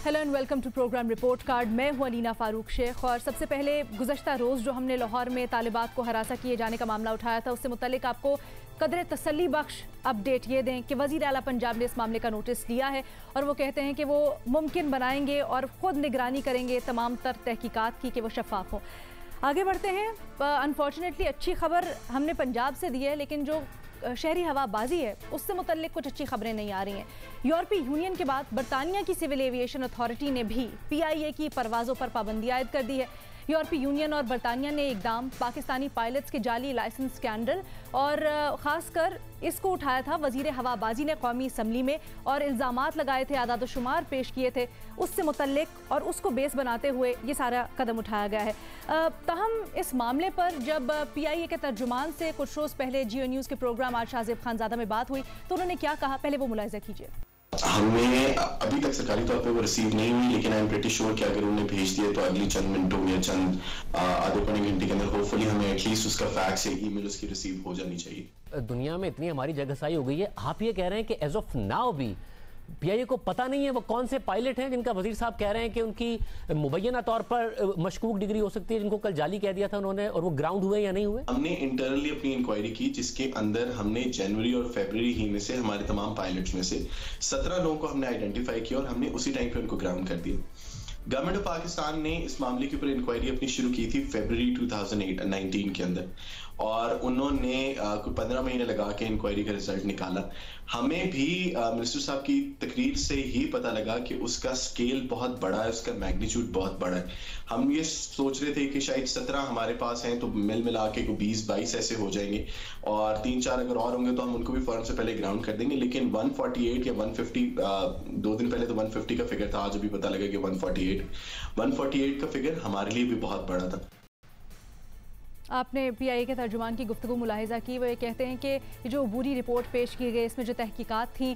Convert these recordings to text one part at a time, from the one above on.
Hello and welcome to programme report card. मैं हूं अलीना फारूक शेख और सबसे पहले गुज़श्ता रोज़ जो हमने लाहौर में तालिबात को हरासा किए जाने का मामला उठाया था उससे मुतल्लिक आपको कदर तसल्ली बख्श अपडेट ये दें कि वज़ीर आला पंजाब ने इस मामले का नोटिस लिया है और वो कहते हैं कि वो मुमकिन बनाएंगे और ख़ुद निगरानी करेंगे तमाम तर तहकीकात की कि वो शफाफ हों। आगे बढ़ते हैं। अनफॉर्चुनेटली अच्छी खबर हमने पंजाब से दी है, लेकिन जो शहरी हवाबाजी है उससे मुतल्लिक कुछ अच्छी खबरें नहीं आ रही हैं। यूरोपीय यूनियन के बाद बरतानिया की सिविल एविएशन अथॉरिटी ने भी PIA की परवाज़ों पर पाबंदी आयद कर दी है। यूरोपीय यूनियन और बरतानिया ने इकदाम पाकिस्तानी पायलट्स के जाली लाइसेंस स्कैंडल और ख़ासकर इसको उठाया था वज़ीर हवाबाजी ने कौमी असम्बली में और इल्ज़ामात लगाए थे, आदाद शुमार पेश किए थे उससे मुतल्लिक और उसको बेस बनाते हुए ये सारा कदम उठाया गया है। ताहम इस मामले पर जब PIA के तर्जुमान से कुछ रोज़ पहले जियो न्यूज़ के प्रोग्राम आज शाहजेब खानज़ादा में बात हुई तो उन्होंने क्या कहा, पहले वो मुलाहिज़ा कीजिए। हमें अभी तक सरकारी तौर पे वो रिसीव नहीं हुई, लेकिन आई एम प्रीटी श्योर कि अगर उन्हें भेज दिए तो अगली चंद मिनटों या चंद आधे पौने घंटे के अंदर होपफुली हमें एटलीस्ट उसका फैक्स या ईमेल उसकी रिसीव हो जानी चाहिए। दुनिया में इतनी हमारी जगहसाई हो गई है, आप ये कह रहे हैं कि एज ऑफ नाउ भी PIA को पता नहीं है वो कौन से पायलट हैं जिनका वजीर साहब कह रहे हैं कि उनकी मुबैना तौर पर मशकूक डिग्री हो सकती है, जिनको कल जाली कह दिया था उन्होंने, और वो ग्राउंड हुए या नहीं हुए? हमने इंटरनली अपनी इंक्वायरी की जिसके अंदर हमने जनवरी और फरवरी ही में से हमारे तमाम पायलट्स में से 17 लोगों को हमने आइडेंटिफाई किया और हमने उसी टाइम पे उनको ग्राउंड कर दिया। गवर्नमेंट ऑफ पाकिस्तान ने इस मामले के ऊपर इंक्वायरी अपनी शुरू की थी फरवरी 2019 के अंदर और उन्होंने कुछ 15 महीने लगा के इंक्वायरी का रिजल्ट निकाला। हमें भी मिनिस्टर साहब की तकरीर से ही पता लगा कि उसका स्केल बहुत बड़ा है, उसका मैग्नीट्यूड बहुत बड़ा है। हम ये सोच रहे थे कि शायद 17 हमारे पास हैं तो मिल मिला के 20-22 ऐसे हो जाएंगे और 3-4 अगर और होंगे तो हम उनको भी फौरन से पहले ग्राउंड कर देंगे, लेकिन 148 या 150 2 दिन पहले तो 150 का फिगर था, आज अभी पता लगा कि 148 का फिगर हमारे लिए भी बहुत बड़ा था। आपने PIA के तर्जुमान की गुफ्तगू मुलाहिज़ा की, वो ये कहते हैं कि जो अबूरी रिपोर्ट पेश की गई इसमें जो तहकीकात थी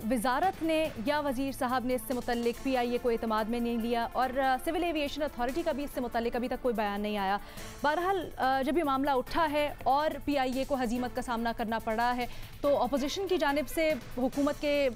वजारत ने या वज़ीर साहब ने इससे मुतल्लिक PIA को एतमाद में नहीं लिया और सिविल एविएशन अथॉरिटी का भी इससे मुतल्लिक अभी तक कोई बयान नहीं आया। बहरहाल जब ये मामला उठा है और PIA को हजीमत का सामना करना पड़ा है तो अपोजिशन की जानिब से हुकूमत के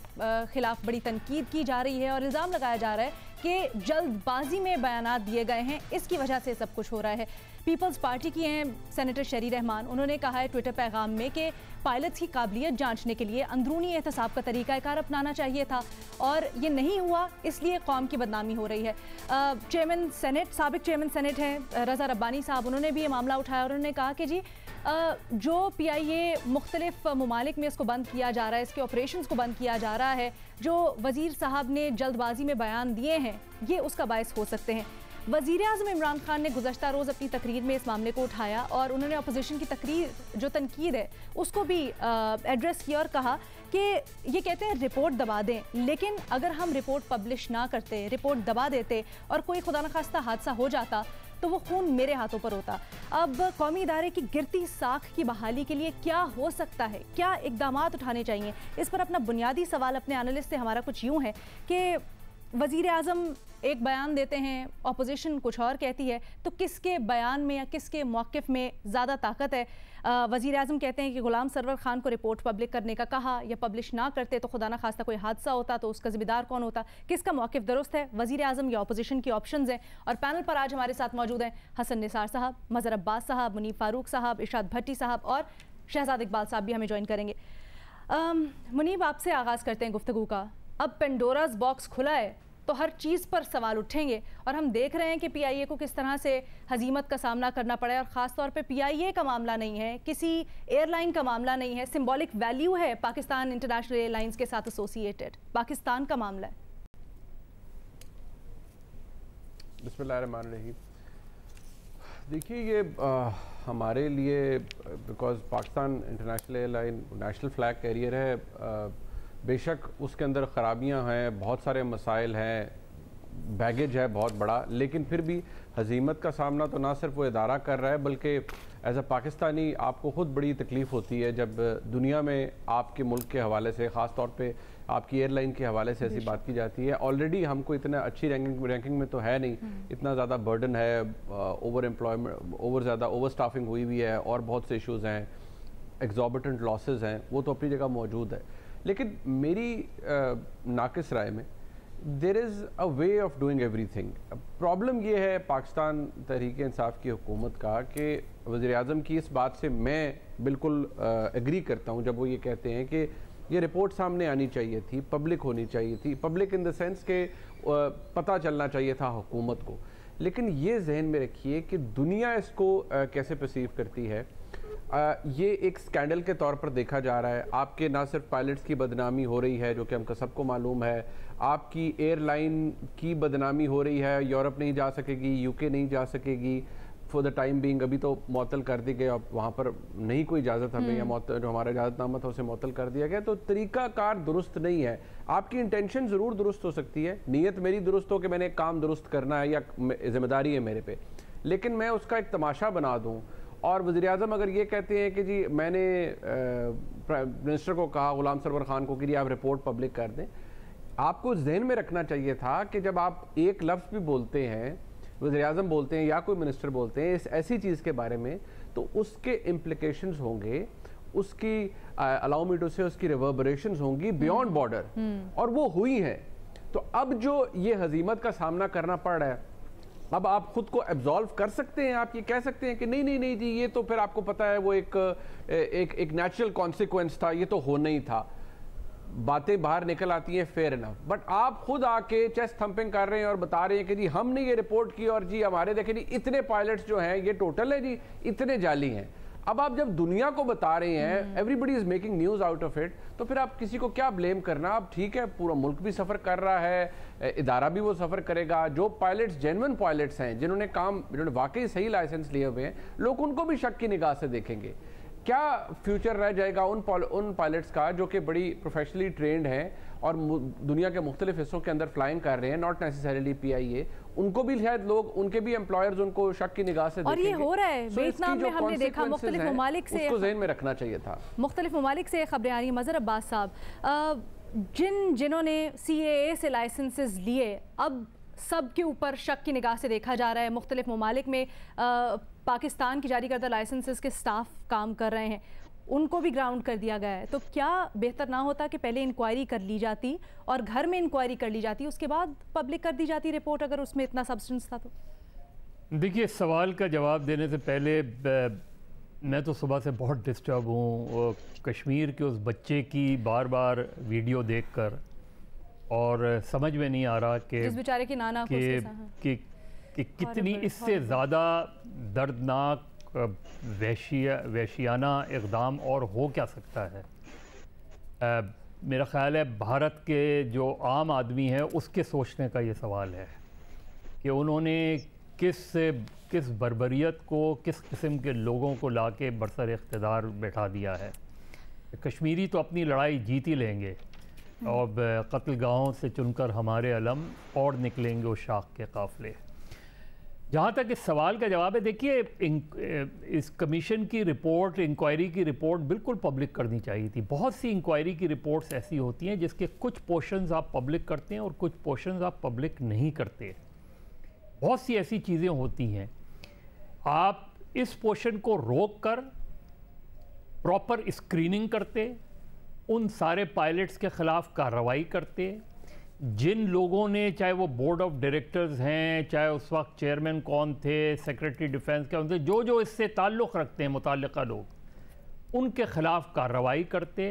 ख़िलाफ़ बड़ी तनकीद की जा रही है और इल्ज़ाम लगाया जा रहा है कि जल्दबाजी में बयानात दिए गए हैं, इसकी वजह से सब कुछ हो रहा है। पीपल्स पार्टी की हैं सेनेटर शरी रहमान, उन्होंने कहा है ट्विटर पैगाम में कि पायलट्स की काबिलियत जांचने के लिए अंदरूनी एहतसाब का तरीक़ाकार अपनाना चाहिए था और ये नहीं हुआ, इसलिए कौम की बदनामी हो रही है। चेयरमैन सेनेट, साबिक चेयरमैन सेनेट हैं रज़ा रब्बानी साहब, उन्होंने भी ये मामला उठाया और उन्होंने कहा कि जी जो PIA मुख्तलिफ ममालिक में इसको बंद किया जा रहा है, इसके ऑपरेशंस को बंद किया जा रहा है, जो वज़ीर साहब ने जल्दबाजी में बयान दिए हैं ये उसका बायस हो सकते हैं। वज़ीर आज़म इमरान खान ने गुज़श्ता रोज़ अपनी तकरीर में इस मामले को उठाया और उन्होंने अपोजिशन की तकरीर जो तनकीद है उसको भी एड्रेस किया और कहा कि ये कहते हैं रिपोर्ट दबा दें, लेकिन अगर हम रिपोर्ट पब्लिश ना करते, रिपोर्ट दबा देते और कोई खुदा न खास्ता हादसा हो जाता तो वो खून मेरे हाथों पर होता। अब कौमी इदारे की गिरती साख की बहाली के लिए क्या हो सकता है, क्या इक़दामात उठाने चाहिए, इस पर अपना बुनियादी सवाल अपने एनालिस्ट से हमारा कुछ यूँ है कि वज़ीर आज़म एक बयान देते हैं, अपोजिशन कुछ और कहती है, तो किसके बयान में या किसके मौक़िफ़ में ज़्यादा ताकत है? वज़ीर आज़म कहते हैं कि ग़ुलाम सरवर ख़ान को रिपोर्ट पब्लिक करने का कहा, या पब्लिश ना करते तो खुदा न खास्ता कोई हादसा होता तो उसका ज़िम्मेदार कौन होता? किसका मौक़िफ़ दुरुस्त है, वज़ीर आज़म या अपोजिशन की ऑप्शंस हैं? और पैनल पर आज हमारे साथ मौजूद हैं हसन निसार साहब, मज़हर अब्बास साहब, मुनीब फ़ारूक साहब, इरशाद भट्टी साहब और शहजाद इकबाल साहब भी हमें ज्वाइन करेंगे। मुनीब, आपसे आगाज़ करते हैं गुफ्तगू का। अब पेंडोरास बॉक्स खुला है तो हर चीज़ पर सवाल उठेंगे और हम देख रहे हैं कि PIA को किस तरह से हजीमत का सामना करना पड़ा है और ख़ास तौर पे PIA का मामला नहीं है, किसी एयरलाइन का मामला नहीं है, सिंबॉलिक वैल्यू है पाकिस्तान इंटरनेशनल एयरलाइंस के साथ एसोसिएटेड, पाकिस्तान का मामला है। बिस्मिल्लाहिर्रहमानिर्रहीम। देखिए ये हमारे लिए because Pakistan International Airline national flag carrier है, बेशक उसके अंदर ख़राबियाँ हैं, बहुत सारे मसाइल हैं, बैगेज है बहुत बड़ा, लेकिन फिर भी हजीमत का सामना तो ना सिर्फ वो इदारा कर रहा है बल्कि एज अ पाकिस्तानी आपको ख़ुद बड़ी तकलीफ़ होती है जब दुनिया में आपके मुल्क के हवाले से, ख़ास तौर पे आपकी एयरलाइन के हवाले से ऐसी बात की जाती है। ऑलरेडी हमको इतना अच्छी रैंकिंग में तो है नहीं, इतना ज़्यादा बर्डन है, ओवर एम्प्लॉयमेंट, ज़्यादा ओवर स्टाफिंग हुई हुई है और बहुत से इशूज़ हैं, एग्जॉर्बिटेंट लॉसेस हैं, वो तो अपनी जगह मौजूद है। लेकिन मेरी नाकिस राय में there is a way of doing everything. Problem ये है पाकिस्तान तहरीक इंसाफ की हुकूमत का कि वज़ीर-ए-आज़म की इस बात से मैं बिल्कुल एग्री करता हूँ जब वो ये कहते हैं कि ये रिपोर्ट सामने आनी चाहिए थी, पब्लिक होनी चाहिए थी, पब्लिक इन द सेंस के पता चलना चाहिए था हुकूमत को। लेकिन ये जहन में रखिए कि दुनिया इसको कैसे परसीव करती है। ये एक स्कैंडल के तौर पर देखा जा रहा है। आपके ना सिर्फ पायलट्स की बदनामी हो रही है जो कि हमको सबको मालूम है, आपकी एयरलाइन की बदनामी हो रही है, यूरोप नहीं जा सकेगी, यूके नहीं जा सकेगी फॉर द टाइम बीइंग। अभी तो मुअत्तल कर दी गई, अब वहाँ पर नहीं कोई इजाज़त हमें या जो हमारा इजाज़तनामा था उसे मुअत्तल कर दिया गया। तो तरीक़ाकार दुरुस्त नहीं है। आपकी इंटेंशन ज़रूर दुरुस्त हो सकती है, नीयत मेरी दुरुस्त हो कि मैंने काम दुरुस्त करना है या जिम्मेदारी है मेरे पे, लेकिन मैं उसका एक तमाशा बना दूँ। और वज़ीर-ए-आज़म अगर ये कहते हैं कि जी मैंने प्राइम मिनिस्टर को कहा, गुलाम सरवर खान को, कि जी आप रिपोर्ट पब्लिक कर दें, आपको जहन में रखना चाहिए था कि जब आप एक लफ्ज़ भी बोलते हैं, वज़ीर-ए-आज़म बोलते हैं या कोई मिनिस्टर बोलते हैं इस ऐसी चीज़ के बारे में, तो उसके इम्प्लिकेशंस होंगे, उसकी अलाउ मी टू से उसकी रिवर्बरेशंस होंगी बियॉन्ड बॉर्डर, और वो हुई हैं। तो अब जो ये हजीमत का सामना करना पड़ रहा है, अब आप खुद को एब्जॉल्व कर सकते हैं, आप ये कह सकते हैं कि नहीं नहीं नहीं जी ये तो फिर आपको पता है वो एक नेचुरल कॉन्सिक्वेंस था, ये तो होना ही था। बातें बाहर निकल आती हैं, फेयर इनफ, बट आप खुद आके चेस्ट थम्पिंग कर रहे हैं और बता रहे हैं कि जी हमने ये रिपोर्ट की और जी हमारे देखें जी इतने पायलट्स जो हैं ये टोटल है जी इतने जाली हैं। अब आप जब दुनिया को बता रहे हैं, everybody is making news out of it, तो फिर आप किसी को क्या ब्लेम करना। अब ठीक है, पूरा मुल्क भी सफ़र कर रहा है, इदारा भी वो सफ़र करेगा। जो पायलट्स जेन्युइन पायलट्स हैं, जिन्होंने वाकई सही लाइसेंस लिए हुए हैं, लोग उनको भी शक की निगाह से देखेंगे। क्या फ्यूचर रह जाएगा उन पायलट्स का जो कि बड़ी प्रोफेशनली ट्रेंड हैं और दुनिया के मुख्तलिफ हिस्सों के अंदर फ्लाइंग कर रहे हैं, नॉट नेसेसरीली PIA, उनको भी शायद लोग, उनके भी एम्प्लॉयर्स उनको शक की निगाह से और ये हो रहा है। वियतनाम में हमने देखा मुख्तलिफ ममालिक से, उसको ज़हन में रखना चाहिए था। मुख्तलिफ ममालिक से खबरें आ रही हैं। मज़हर अब्बास साहब, जिन्होंने CAA से लाइसेंसेस लिए, अब सब के ऊपर शक की निगाह से देखा जा रहा है। मुख्तलिफ ममालिक में पाकिस्तान की जारी करदा लाइसेंसेस के स्टाफ काम कर रहे हैं, उनको भी ग्राउंड कर दिया गया है। तो क्या बेहतर ना होता कि पहले इंक्वायरी कर ली जाती और घर में इंक्वायरी कर ली जाती, उसके बाद पब्लिक कर दी जाती रिपोर्ट, अगर उसमें इतना सब्सटेंस था तो? देखिए, सवाल का जवाब देने से पहले मैं तो सुबह से बहुत डिस्टर्ब हूँ कश्मीर के उस बच्चे की बार बार वीडियो देखकर, और समझ में नहीं आ रहा कि जिस बेचारे की नाना कि कितनी इससे ज़्यादा दर्दनाक वहशियाना इक़दाम और हो क्या सकता है। मेरा ख़्याल है भारत के जो आम आदमी है उसके सोचने का ये सवाल है कि उन्होंने किस बर्बरियत को, किस किस्म के लोगों को लाके बरसर इक़्तिदार बैठा दिया है। कश्मीरी तो अपनी लड़ाई जीत ही लेंगे और कत्लगाहों से चुनकर हमारे अलम और निकलेंगे उस शाख के काफ़िले। जहाँ तक इस सवाल का जवाब है, देखिए इस कमीशन की रिपोर्ट, इंक्वायरी की रिपोर्ट बिल्कुल पब्लिक करनी चाहिए थी। बहुत सी इंक्वायरी की रिपोर्ट्स ऐसी होती हैं जिसके कुछ पोर्शंस आप पब्लिक करते हैं और कुछ पोर्शंस आप पब्लिक नहीं करते। बहुत सी ऐसी चीज़ें होती हैं, आप इस पोर्शन को रोक कर प्रॉपर स्क्रीनिंग करते, उन सारे पायलट्स के ख़िलाफ़ कार्रवाई करते जिन लोगों ने, चाहे वो बोर्ड ऑफ डायरेक्टर्स हैं, चाहे उस वक्त चेयरमैन कौन थे, सेक्रेटरी डिफेंस कौन थे, जो इससे ताल्लुक़ रखते हैं मुताल्लिक़ा लोग, उनके ख़िलाफ़ कार्रवाई करते।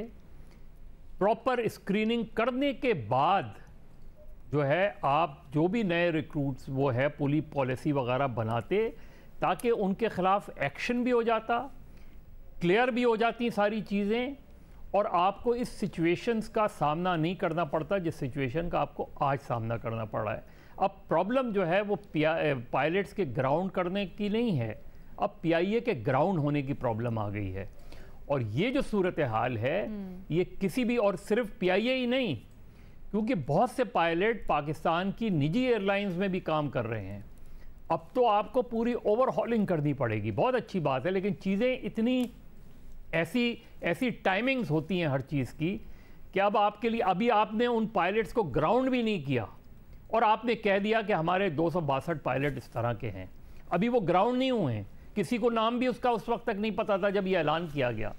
प्रॉपर स्क्रीनिंग करने के बाद जो है आप जो भी नए रिक्रूट्स वो है पुलिस पॉलिसी वगैरह बनाते, ताकि उनके ख़िलाफ़ एक्शन भी हो जाता, क्लियर भी हो जाती सारी चीज़ें, और आपको इस सिचुएशंस का सामना नहीं करना पड़ता जिस सिचुएशन का आपको आज सामना करना पड़ रहा है। अब प्रॉब्लम जो है वो पायलट्स के ग्राउंड करने की नहीं है, अब PIA के ग्राउंड होने की प्रॉब्लम आ गई है। और ये जो सूरत हाल है ये किसी भी, और सिर्फ PIA ही नहीं, क्योंकि बहुत से पायलट पाकिस्तान की निजी एयरलाइंस में भी काम कर रहे हैं। अब तो आपको पूरी ओवरहॉलिंग करनी पड़ेगी। बहुत अच्छी बात है, लेकिन चीज़ें इतनी ऐसी टाइमिंग्स होती हैं हर चीज़ की कि अब आपके लिए, अभी आपने उन पायलट्स को ग्राउंड भी नहीं किया और आपने कह दिया कि हमारे 262 पायलट इस तरह के हैं। अभी वो ग्राउंड नहीं हुए हैं, किसी को नाम भी उसका उस वक्त तक नहीं पता था जब ये ऐलान किया गया।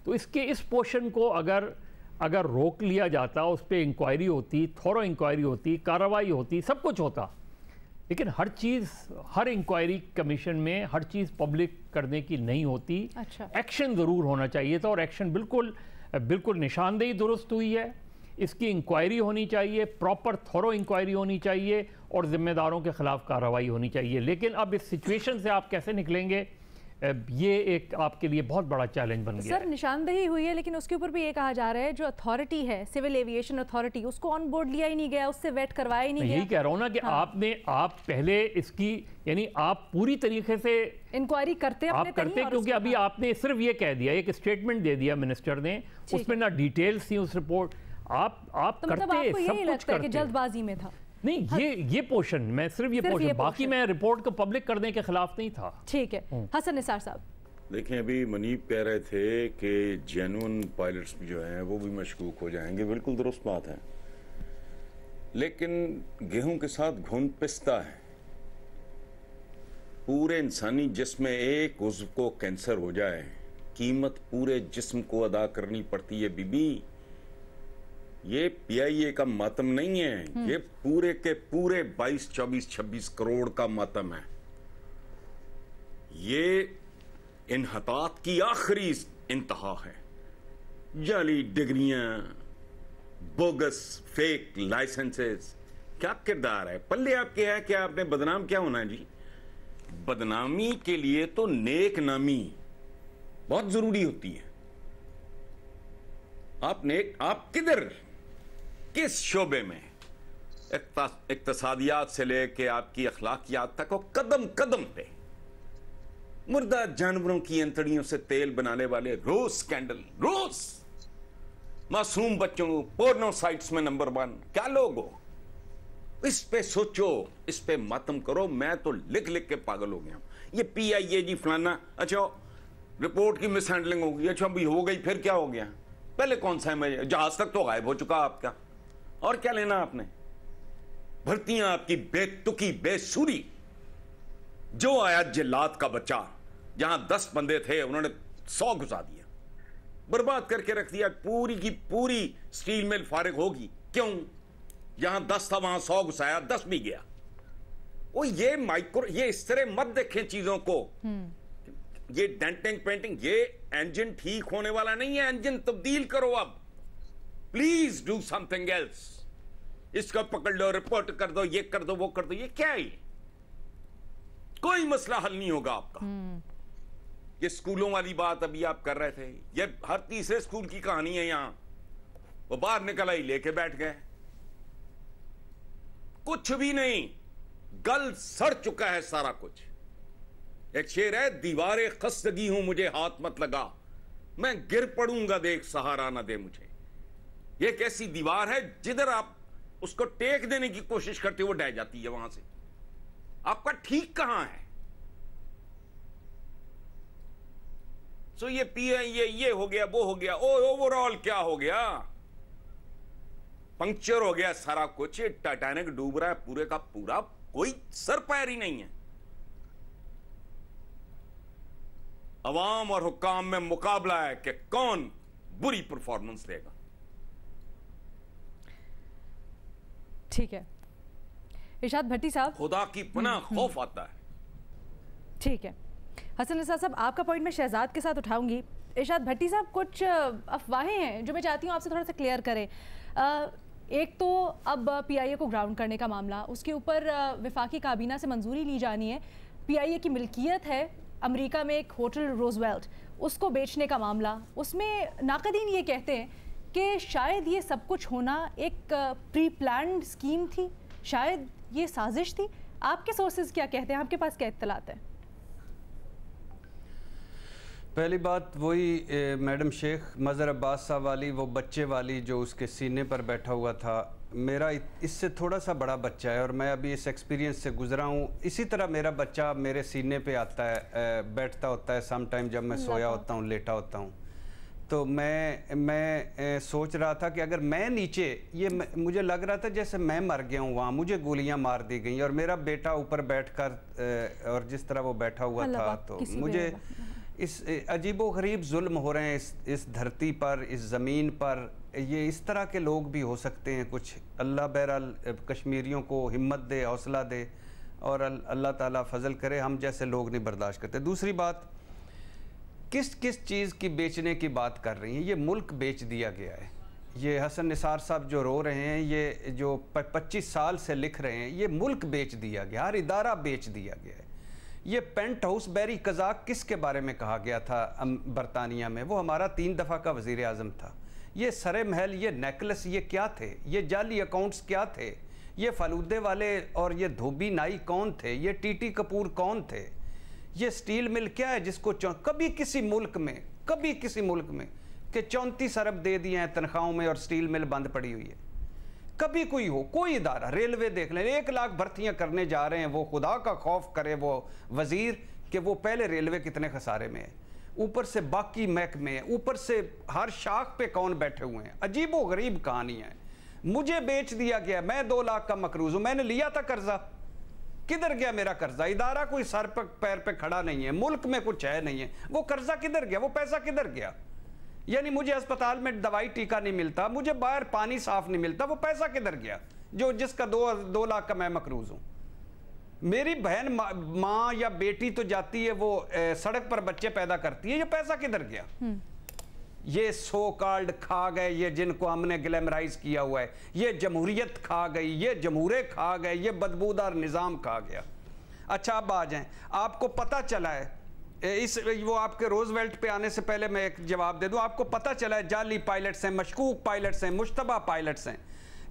तो इस पोर्शन को अगर अगर रोक लिया जाता, उस पर इंक्वायरी होती, थोरो इंक्वायरी होती, कार्रवाई होती, सब कुछ होता। लेकिन हर चीज़, हर इंक्वायरी कमीशन में हर चीज़ पब्लिक करने की नहीं होती। अच्छा। एक्शन ज़रूर होना चाहिए था, और एक्शन बिल्कुल निशानदेही दुरुस्त हुई है। इसकी इंक्वायरी होनी चाहिए, प्रॉपर थोरो इंक्वायरी होनी चाहिए, और जिम्मेदारों के खिलाफ कार्रवाई होनी चाहिए। लेकिन अब इस सिचुएशन से आप कैसे निकलेंगे, ये एक आपके लिए बहुत बड़ा चैलेंज बन गया सर। निशानदेही हुई है, लेकिन उसके ऊपर भी ये कहा जा रहा है जो अथॉरिटी है, सिविल एविएशन अथॉरिटी, उसको ऑन बोर्ड लिया ही नहीं गया, उससे वेट करवाया ही नहीं गया। यही कह रहा हूँ ना कि आप पहले इसकी, यानी आप पूरी तरीके से इंक्वायरी करते क्योंकि अभी आपने सिर्फ ये कह दिया, एक स्टेटमेंट दे दिया मिनिस्टर ने, उसमें ना डिटेल्स थी उस रिपोर्ट। आप तो करते, मतलब आपको यही सब कुछ लगता है कि जल्दबाजी में था? नहीं, ये पोर्शन, मैं सिर्फ ये पोर्शन, बाकी मैं रिपोर्ट को पब्लिक करने के खिलाफ नहीं था। ठीक है। हसन निसार साहब, देखें, अभी मुनीब कह रहे थे कि जेन्युइन पायलट्स भी जो हैं वो भी मशकूक हो जाएंगे। बिल्कुल दुरुस्त बात है, लेकिन गेहूं के साथ घुन पिसता है। पूरे इंसानी जिस्म में एक उज़्व को कैंसर हो जाए, कीमत पूरे जिस्म को अदा करनी पड़ती है बीबी। ये पीआईए का मातम नहीं है, ये पूरे के पूरे 22, 24, 26 करोड़ का मातम है। ये इन्हतात की आखिरी इंतहा है। जाली डिग्रियां, बोगस फेक लाइसेंसेस, क्या किरदार है? पल्ले आपके है कि आपने बदनाम क्या होना है जी? बदनामी के लिए तो नेक नामी बहुत जरूरी होती है। आप किधर, किस शोबे में, इक्तसादियात से लेके आपकी अखलाकियात तक, कदम कदम पे मुर्दा जानवरों की अंतड़ियों से तेल बनाने वाले रोज स्कैंडल, रोज मासूम बच्चों पोर्नो साइट्स में नंबर 1। क्या लोग हो? इस पे सोचो, इस पे मातम करो। मैं तो लिख लिख के पागल हो गया। ये पीआईए जी फलाना, अच्छा रिपोर्ट की मिस हैंडलिंग होगी, अच्छा भी हो गई, फिर क्या हो गया? पहले कौन सा है? जहाज तक तो गायब हो चुका आपका, और क्या लेना आपने? भर्तियां आपकी बेतुकी, बेसुरी। जो आया जिल्लात का बच्चा, जहां 10 बंदे थे उन्होंने 100 घुसा दिया, बर्बाद करके रख दिया। पूरी की पूरी स्टील मिल फारिग होगी। क्यों? जहां 10 था वहां 100 घुसाया, 10 भी गया। वो ये माइक्रो, ये इस तरह मत देखें चीजों को। ये डेंटिंग पेंटिंग, ये इंजन ठीक होने वाला नहीं है। इंजन तब्दील करो अब, प्लीज डू समथिंग एल्स। इसको पकड़ लो, रिपोर्ट कर दो, ये कर दो, वो कर दो। ये क्या है? कोई मसला हल नहीं होगा आपका। ये स्कूलों वाली बात अभी आप कर रहे थे, ये हर तीसरे स्कूल की कहानी है। यहां वो बाहर निकल आई, लेके बैठ गए, कुछ भी नहीं, गल सड़ चुका है सारा कुछ। एक शेर है, दीवारे खस्तगी हूं मुझे हाथ मत लगा, मैं गिर पड़ूंगा देख सहारा ना दे मुझे। ये एक ऐसी दीवार है जिधर आप उसको टेक देने की कोशिश करते हो, वो ढह जाती है वहां से। आपका ठीक कहां है? सो ये ये हो गया, वो हो गया, ओवरऑल क्या हो गया? पंक्चर हो गया सारा कुछ। टाइटैनिक डूब रहा है पूरे का पूरा, कोई सर पैर ही नहीं है। अवाम और हुक्काम में मुकाबला है कि कौन बुरी परफॉर्मेंस देगा। ठीक है इरशाद भट्टी साहब, खुदा की पनाह खौफ आता है। ठीक है हसन निसार साहब, आपका पॉइंट मैं शहजाद के साथ उठाऊंगी। इरशाद भट्टी साहब, कुछ अफवाहें हैं जो मैं चाहती हूँ आपसे थोड़ा सा क्लियर करें। एक तो अब पीआईए को ग्राउंड करने का मामला, उसके ऊपर वफाकी काबीना से मंजूरी ली जानी है। पीआईए की मिल्कियत है अमेरिका में एक होटल रोजवेल्ट, उसको बेचने का मामला। उसमें नाकदीन ये कहते हैं कि शायद ये सब कुछ होना एक प्री प्लान्ड स्कीम थी, शायद ये साजिश थी। आपके सोर्सेज क्या कहते हैं, आपके पास क्या इत्तलात है? पहली बात वही मैडम शेख मज़हर अब्बास साहब वाली, वो बच्चे वाली जो उसके सीने पर बैठा हुआ था। मेरा इससे थोड़ा सा बड़ा बच्चा है और मैं अभी इस एक्सपीरियंस से गुजरा हूँ। इसी तरह मेरा बच्चा मेरे सीने पे आता है, बैठता होता है सम टाइम जब मैं सोया होता हूँ, लेटा होता हूँ। तो मैं सोच रहा था कि अगर मैं नीचे, ये मुझे लग रहा था जैसे मैं मर गया हूँ, वहाँ मुझे गोलियाँ मार दी गई और मेरा बेटा ऊपर बैठकर और जिस तरह वो बैठा हुआ था, तो मुझे इस अजीबोगरीब जुल्म हो रहे हैं इस धरती पर, इस ज़मीन पर। ये इस तरह के लोग भी हो सकते हैं कुछ। अल्लाह बहरहाल कश्मीरियों को हिम्मत दे, हौसला दे, और अल्लाह ताला फजल करे। हम जैसे लोग नहीं बर्दाश्त करते। दूसरी बात, किस किस चीज़ की बेचने की बात कर रही हैं? ये मुल्क बेच दिया गया है। ये हसन निसार साहब जो रो रहे हैं, ये जो 25 साल से लिख रहे हैं, ये मुल्क बेच दिया गया, हर इदारा बेच दिया गया है। ये पेंट हाउस बैरी कज़ाक किसके बारे में कहा गया था बरतानिया में? वो हमारा 3 दफ़ा का वज़ीर आज़म था। ये सरे महल, ये नेकलेस, ये क्या थे? ये जाली अकाउंट्स क्या थे? ये फलूदे वाले और ये धोबी नाई कौन थे? ये टीटी कपूर कौन थे? ये स्टील मिल क्या है जिसको कभी किसी मुल्क में कि 34 अरब दे दिए हैं तनख्वाहों में और स्टील मिल बंद पड़ी हुई है? कभी कोई हो, कोई इदारा, रेलवे देख लें, 1 लाख भर्तियां करने जा रहे हैं, वो खुदा का खौफ करे वो वजीर कि वो पहले रेलवे कितने खसारे में है, ऊपर से बाकी महकमे हैं, ऊपर से हर शाख पे कौन बैठे हुए हैं। अजीबो गरीब कहानी है। मुझे बेच दिया गया, मैं 2 लाख का मकरूज हूं, मैंने लिया था कर्जा, किधर गया मेरा कर्जा? इदारा कोई सर पर पैर पे खड़ा नहीं है, मुल्क में कुछ है नहीं है, वो कर्जा किधर गया? वो पैसा किधर गया? यानी मुझे अस्पताल में दवाई टीका नहीं मिलता, मुझे बाहर पानी साफ नहीं मिलता, वो पैसा किधर गया जो जिसका 2 लाख का मैं मकरूज हूं? मेरी बहन माँ या बेटी तो जाती है, वो सड़क पर बच्चे पैदा करती है, ये पैसा किधर गया? ये सो कॉल्ड खा गए, ये जिनको हमने ग्लैमराइज किया हुआ है, ये जमहूरियत खा गई, ये जमहूरे खा गए, ये बदबूदार निज़ाम खा गया। अच्छा, अब आ जाएं, आपको पता चला है वो आपके रोजवेल्ट पे आने से पहले मैं एक जवाब दे दूं, आपको पता चला है जाली पायलट्स हैं, मशकूक पायलट्स हैं, मुश्तबा पायलट्स हैं,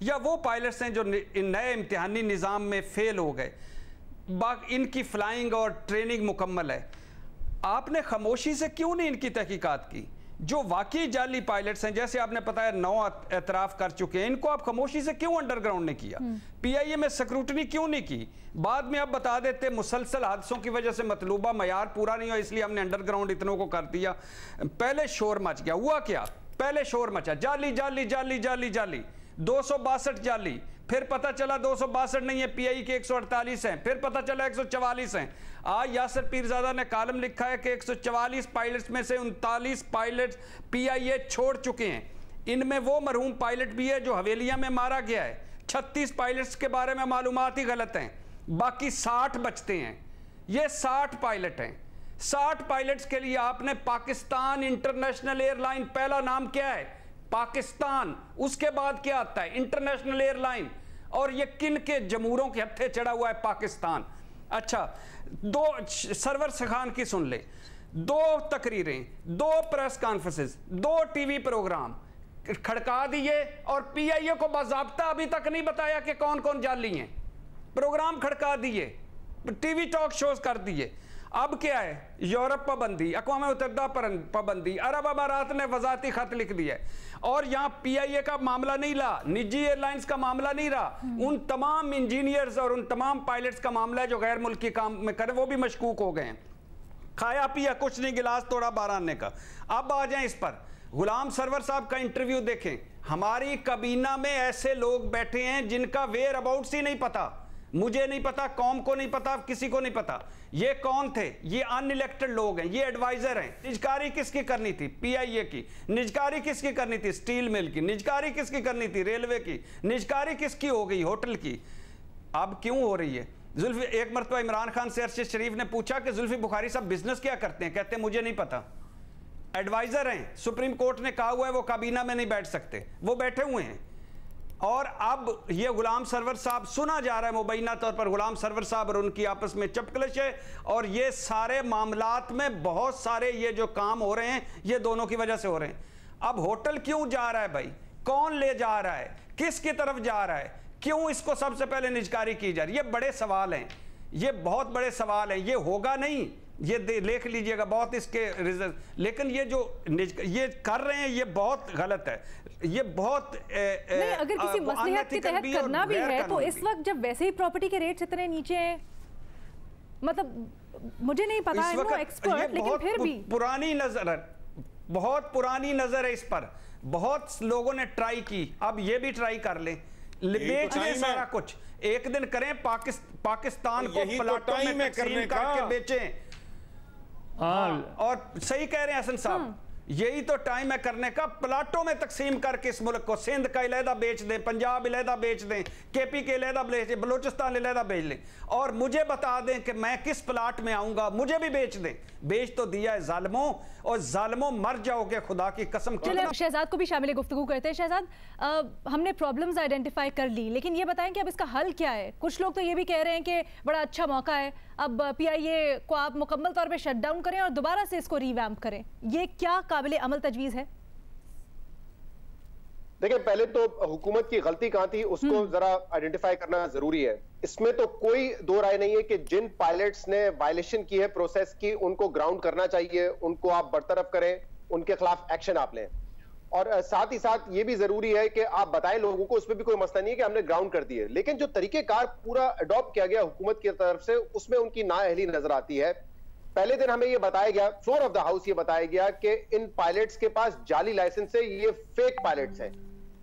या वो पायलट्स हैं जो नए इम्तिहानी निज़ाम में फेल हो गए, इनकी फ्लाइंग और ट्रेनिंग मुकम्मल है। आपने खामोशी से क्यों नहीं इनकी तहकीकात की? जो वाकई जाली पायलट्स हैं, जैसे आपने बताया 9 एतराफ़ कर चुके हैं, इनको आप खामोशी से क्यों अंडरग्राउंड ने किया? PIA में स्क्रूटनी क्यों नहीं की? बाद में आप बता देते मुसलसल हादसों की वजह से मतलूबा मयार पूरा नहीं हुआ, इसलिए हमने अंडरग्राउंड इतनों को कर दिया। पहले शोर मच गया, हुआ क्या? पहले शोर मचा, जाली जाली जाली जाली जाली, 262 जाली, फिर पता चला 262 नहीं है, PI के 148 हैं, फिर पता चला 144 हैं। आज यासर पीरजादा ने कॉलम लिखा है कि 144 पायलट्स में से 39 पायलट्स PIA छोड़ चुके हैं। इनमें वो मरहूम पायलट भी है जो हवेलिया में मारा गया है। 36 पायलट्स के बारे में मालूमात ही गलत हैं, बाकी 60 बचते हैं। ये 60 पायलट हैं। 60 पायलट्स के लिए आपने पाकिस्तान इंटरनेशनल एयरलाइन, पहला नाम क्या है? पाकिस्तान। उसके बाद क्या आता है? International airline. और ये किन के जमहूरों के हत्थे चढ़ा हुआ है? पाकिस्तान। अच्छा, 2 सरवर खान की सुन ले, 2 तकरीरें, 2 प्रेस कॉन्फ्रेंसेस, 2 TV प्रोग्राम खड़का दिए, और PIA को बाज़ाब्ता अभी तक नहीं बताया कि कौन कौन जाली हैं। प्रोग्राम खड़का दिए, TV टॉक शोज कर दिए। अब क्या है? यूरोप पाबंदी, अक़वाम मुत्तहिदा पाबंदी, अरब अमारात ने वज़ाती खत लिख दिया, और यहाँ PIA का मामला नहीं रहा, निजी एयरलाइंस का मामला नहीं रहा, उन तमाम इंजीनियर्स और उन तमाम पायलट्स का मामला है जो गैर मुल्की काम में करे, वो भी मशकूक हो गए हैं। खाया पिया कुछ नहीं, गिलास तोड़ा 12 आने का। अब आ जाए इस पर, गुलाम सरवर साहब का इंटरव्यू देखें। हमारी काबीना में ऐसे लोग बैठे हैं जिनका वेयर अबाउट्स ही नहीं पता, मुझे नहीं पता, कौम को नहीं पता, किसी को नहीं पता। ये कौन थे? ये अनइलेक्टेड लोग हैं, ये एडवाइजर हैं। निजकारी किसकी करनी थी? PIA की। निजकारी किसकी करनी थी? स्टील मिल की। निजकारी किसकी करनी थी? रेलवे की। निजकारी किसकी हो गई? होटल की। अब क्यों हो रही है? एक मरतबा इमरान खान से अरशद शरीफ ने पूछा कि जुल्फी बुखारी साहब बिजनेस क्या करते हैं? कहते हैं मुझे नहीं पता, एडवाइजर हैं, सुप्रीम कोर्ट ने कहा हुआ है वो काबीना में नहीं बैठ सकते, वो बैठे हुए हैं। और अब ये गुलाम सरवर साहब, सुना जा रहा है मुबैना तौर पर गुलाम सरवर साहब और उनकी आपस में चपकलश है, और ये सारे मामलात में बहुत सारे ये जो काम हो रहे हैं ये दोनों की वजह से हो रहे हैं। अब होटल क्यों जा रहा है भाई? कौन ले जा रहा है? किसकी तरफ जा रहा है? क्यों इसको सबसे पहले निजकारी की जा रही है? ये बड़े सवाल हैं, ये बहुत बड़े सवाल हैं। ये होगा नहीं, ये देख लीजिएगा, बहुत इसके रिजल्ट, लेकिन ये जो ये कर रहे हैं ये बहुत गलत है। ये बहुत नहीं, अगर किसी मसलहत के तहत करना भी है तो इस वक्त जब वैसे ही प्रॉपर्टी के रेट्स इतने नीचे हैं, मतलब मुझे नहीं पता, आई नो एक्सपर्ट, लेकिन फिर भी पुरानी नजर, बहुत पुरानी नजर है इस पर। बहुत लोगों ने ट्राई की, अब ये भी ट्राई कर लें, बेच लें सारा कुछ, एक दिन करें, पाकिस्तान को प्लाटों में तकसीम करके बेचें। और सही कह रहे हैं हसन साहब, यही तो टाइम है करने का। प्लाटों में तकसीम करके इस मुल्क को, सिंध का इलाहा बेच दें, पंजाब इलाहा बेच दें, केपी के इलाहा बेच दें, बलूचिस्तान इलाहा बेच लें, और मुझे बता दें कि मैं किस प्लाट में आऊंगा, मुझे भी बेच दें। बेच तो दिया है जालिमों, और जालिमों मर जाओगे खुदा की कसम। चलिए शहजाद को भी शामिल गुफ्तगू करते हैं। शहजाद, हमने प्रॉब्लम्स आइडेंटिफाई कर ली, लेकिन ये बताएं कि अब इसका हल क्या है? कुछ लोग तो ये भी कह रहे हैं कि बड़ा अच्छा मौका है, अब PIA को आप मुकम्मल तौर पे शट डाउन करें और दोबारा से इसको रीवैम्प करें। ये क्या काबिल अमल तजवीज़ है? देखिए, पहले तो हुकूमत की गलती कहां थी उसको जरा आइडेंटिफाई करना जरूरी है। इसमें तो कोई दो राय नहीं है कि जिन पायलट्स ने वायलेशन की है प्रोसेस की, उनको ग्राउंड करना चाहिए, उनको आप बरतरफ करें, उनके खिलाफ एक्शन आप लें। और साथ ही साथ ये भी जरूरी है कि आप बताएं लोगों को, उसमें भी कोई मसला नहीं है कि हमने ग्राउंड कर दिए, लेकिन जो तरीकेकार पूरा अडॉप्ट किया गया हुकूमत की तरफ से, उसमें उनकी नाअहली नजर आती है। पहले दिन हमें ये बताया गया, फ्लोर ऑफ द हाउस ये बताया गया कि इन पायलट्स के पास जाली लाइसेंस है, ये फेक पायलट्स हैं।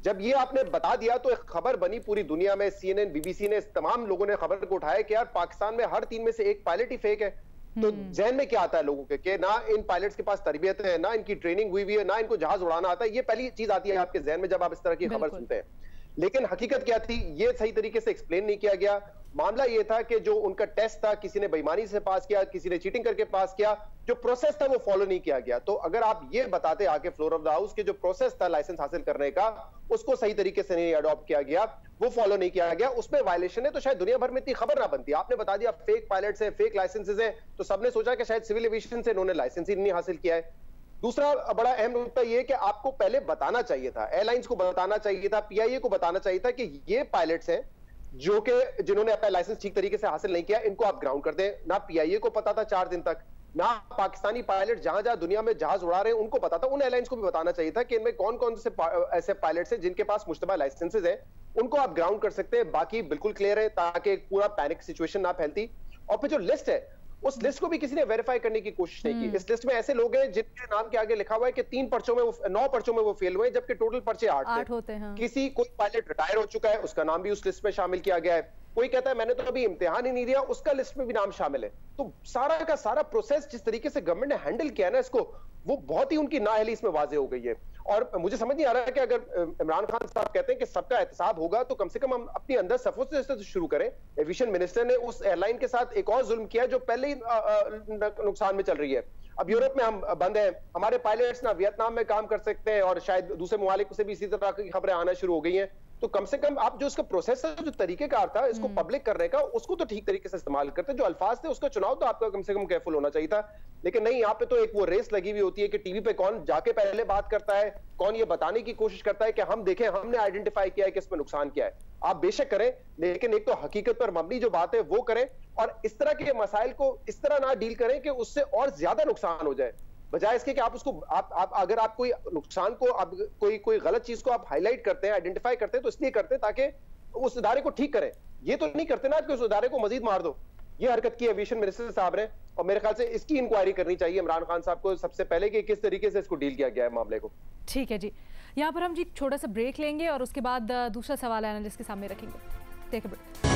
जब ये आपने बता दिया तो एक खबर बनी पूरी दुनिया में, CNN, BBC ने, तमाम लोगों ने खबर को उठाया कि यार पाकिस्तान में हर 3 में से एक पायलट ही फेक है। तो जहन में क्या आता है लोगों के कि ना इन पायलट्स के पास तरबियत है, ना इनकी ट्रेनिंग हुई है, ना इनको जहाज उड़ाना आता है। ये पहली चीज आती है आपके जहन में जब आप इस तरह की खबर सुनते हैं। लेकिन हकीकत क्या थी, ये सही तरीके से एक्सप्लेन नहीं किया गया। मामला ये था कि जो उनका टेस्ट था, किसी ने बेईमानी से पास किया, किसी ने चीटिंग करके पास किया, जो प्रोसेस था वो फॉलो नहीं किया गया। तो अगर आप ये बताते आके फ्लोर ऑफ द हाउस के जो प्रोसेस था लाइसेंस हासिल करने का, उसको सही तरीके से नहीं अडॉप्ट किया गया, वो फॉलो नहीं किया गया, उसमें वायलेशन है, तो शायद दुनिया भर में इतनी खबर ना बनती। आपने बता दिया फेक पायलट्स हैं, फेक लाइसेंसेज हैं, तो सबने सोचा कि शायद सिविल एविएशन से इन्होंने लाइसेंस ही नहीं हासिल किया है। दूसरा बड़ा अहम नुकता यह कि आपको पहले बताना चाहिए था, एयरलाइंस को बताना चाहिए था, PIA को बताना चाहिए था कि ये पायलट्स हैं जो कि जिन्होंने अपना लाइसेंस ठीक तरीके से हासिल नहीं किया, इनको आप ग्राउंड कर दें। ना PIA को पता था 4 दिन तक, ना पाकिस्तानी पायलट जहां जहां दुनिया में जहाज उड़ा रहे हैं उनको पता था। उन एयरलाइंस को भी बताना चाहिए था कि इनमें कौन कौन से ऐसे पायलट्स हैं जिनके पास मुश्तबा लाइसेंसेज है, उनको आप ग्राउंड कर सकते हैं। बाकी बिल्कुल क्लियर है, ताकि पूरा पैनिक सिचुएशन ना फैलती। और फिर जो लिस्ट है, उस लिस्ट को भी किसी ने वेरीफाई करने की कोशिश नहीं की। इस लिस्ट में ऐसे लोग हैं जिनके नाम के आगे लिखा हुआ है कि 9 पर्चों में वो फेल हुए, जबकि टोटल पर्चे 8 होते हैं। किसी कोई पायलट रिटायर हो चुका है, उसका नाम भी उस लिस्ट में शामिल किया गया है। कोई कहता है मैंने तो अभी इम्तिहान ही नहीं दिया, उसका लिस्ट में भी नाम शामिल है। तो सारा का सारा प्रोसेस जिस तरीके से गवर्नमेंट ने हैंडल किया ना इसको, वो बहुत ही उनकी नाअहली इसमें वाजे हो गई है। और मुझे समझ नहीं आ रहा है कि अगर इमरान खान साहब कहते हैं कि सबका एहतसाब होगा, तो कम से कम हम अपनी अंदर सफों से शुरू करें। एविएशन मिनिस्टर ने उस एयरलाइन के साथ एक और जुल्म किया जो पहले ही नुकसान में चल रही है। अब यूरोप में हम बंद हैं, हमारे पायलट्स ना वियतनाम में काम कर सकते हैं, और शायद दूसरे ममालिक से भी इसी तरह की खबरें आना शुरू हो गई हैं। तो कम से कम आप जो इसका प्रोसेस है, जो तरीकेकार था इसको पब्लिक करने का, उसको तो ठीक तरीके से इस्तेमाल करते। जो अल्फाज थे उसका चुनाव तो आपका कम से कम केयरफुल होना चाहिए था। लेकिन नहीं, यहाँ पे तो एक वो रेस लगी हुई होती है कि टीवी पे कौन जाके पहले बात करता है, कौन ये बताने की कोशिश करता है कि हम देखें, हमने आइडेंटिफाई किया है कि इसमें नुकसान क्या है। आप बेशक करें, लेकिन एक तो हकीकत पर मबनी जो बात है वो करें, और इस तरह के मसाइल को इस तरह ना डील करें कि उससे और ज्यादा नुकसान हो जाए, बजाय इसके कि आप उसको आप अगर आप कोई नुकसान को, आप कोई गलत चीज को आप हाईलाइट करते हैं, आइडेंटिफाई करते हैं, तो इसलिए करते हैं ताकि उस इदारे को ठीक करें। ये तो नहीं करते ना कि उस इदारे को मजीद मार दो। ये हरकत की एविएशन मिनिस्टर साहब ने, और मेरे ख्याल से इसकी इंक्वायरी करनी चाहिए इमरान खान साहब को सबसे पहले कि किस तरीके से इसको डील किया गया है मामले को। ठीक है जी, यहाँ पर हम जी छोटा सा ब्रेक लेंगे और उसके बाद दूसरा सवाल एनालिस्ट के सामने रखेंगे। Take a break.